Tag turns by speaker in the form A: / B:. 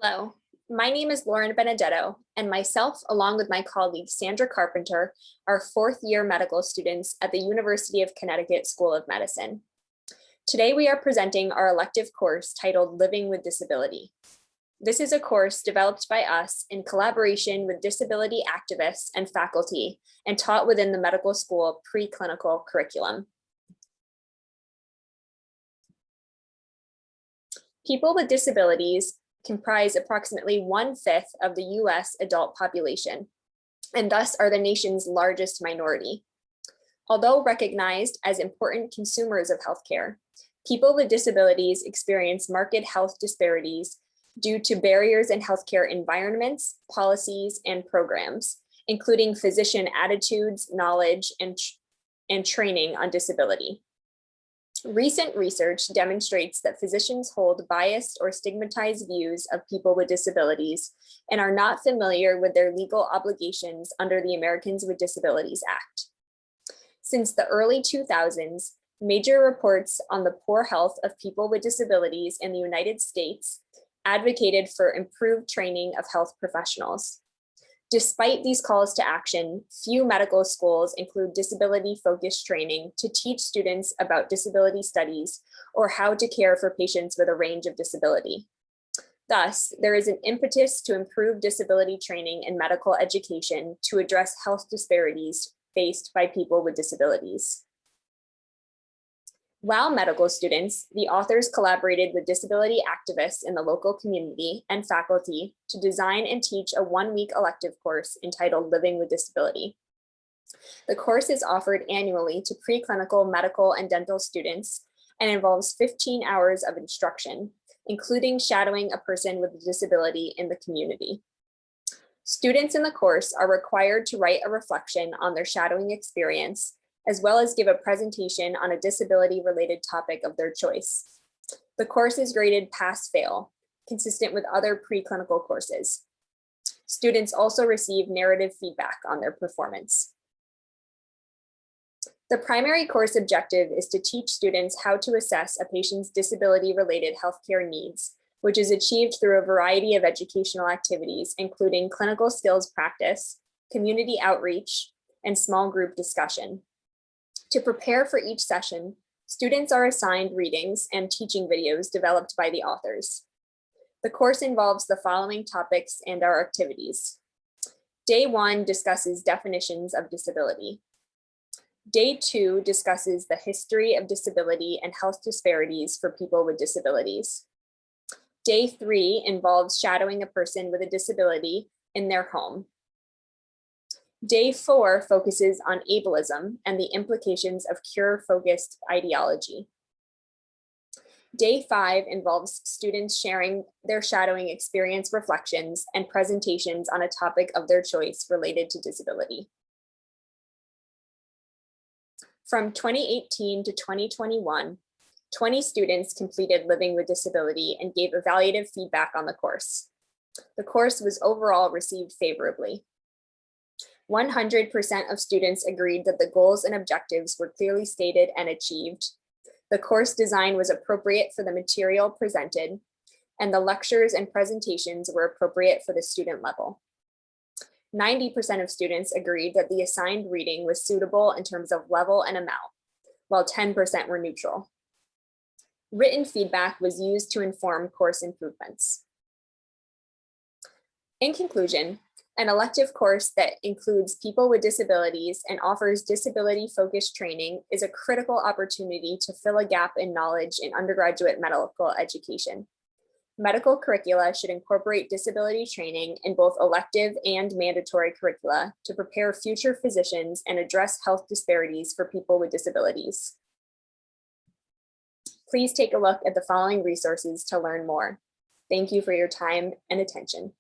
A: Hello, my name is Lauren Benedetto, and myself, along with my colleague Sandra Carpenter, are fourth-year medical students at the University of Connecticut School of Medicine. Today, we are presenting our elective course titled Living with Disability. This is a course developed by us in collaboration with disability activists and faculty and taught within the medical school preclinical curriculum. People with disabilities comprise approximately 1/5 of the US adult population, and thus are the nation's largest minority. Although recognized as important consumers of healthcare, people with disabilities experience marked health disparities due to barriers in healthcare environments, policies, and programs, including physician attitudes, knowledge, and training on disability. Recent research demonstrates that physicians hold biased or stigmatized views of people with disabilities and are not familiar with their legal obligations under the Americans with Disabilities Act. Since the early 2000s, major reports on the poor health of people with disabilities in the United States advocated for improved training of health professionals. Despite these calls to action, few medical schools include disability-focused training to teach students about disability studies or how to care for patients with a range of disability. Thus, there is an impetus to improve disability training in medical education to address health disparities faced by people with disabilities. While medical students, the authors collaborated with disability activists in the local community and faculty to design and teach a one-week elective course entitled Living with Disability. The course is offered annually to preclinical medical and dental students and involves 15 hours of instruction, including shadowing a person with a disability in the community. Students in the course are required to write a reflection on their shadowing experience, as well as give a presentation on a disability-related topic of their choice. The course is graded pass-fail, consistent with other preclinical courses. Students also receive narrative feedback on their performance. The primary course objective is to teach students how to assess a patient's disability-related healthcare needs, which is achieved through a variety of educational activities, including clinical skills practice, community outreach, and small group discussion. To prepare for each session, students are assigned readings and teaching videos developed by the authors. The course involves the following topics and our activities. Day 1 discusses definitions of disability. Day 2 discusses the history of disability and health disparities for people with disabilities. Day 3 involves shadowing a person with a disability in their home. Day 4 focuses on ableism and the implications of cure-focused ideology. Day 5 involves students sharing their shadowing experience reflections and presentations on a topic of their choice related to disability. From 2018 to 2021, 20 students completed Living with Disability and gave evaluative feedback on the course. The course was overall received favorably. 100% of students agreed that the goals and objectives were clearly stated and achieved. The course design was appropriate for the material presented, and the lectures and presentations were appropriate for the student level. 90% of students agreed that the assigned reading was suitable in terms of level and amount, while 10% were neutral. Written feedback was used to inform course improvements. In conclusion, an elective course that includes people with disabilities and offers disability-focused training is a critical opportunity to fill a gap in knowledge in undergraduate medical education. Medical curricula should incorporate disability training in both elective and mandatory curricula to prepare future physicians and address health disparities for people with disabilities. Please take a look at the following resources to learn more. Thank you for your time and attention.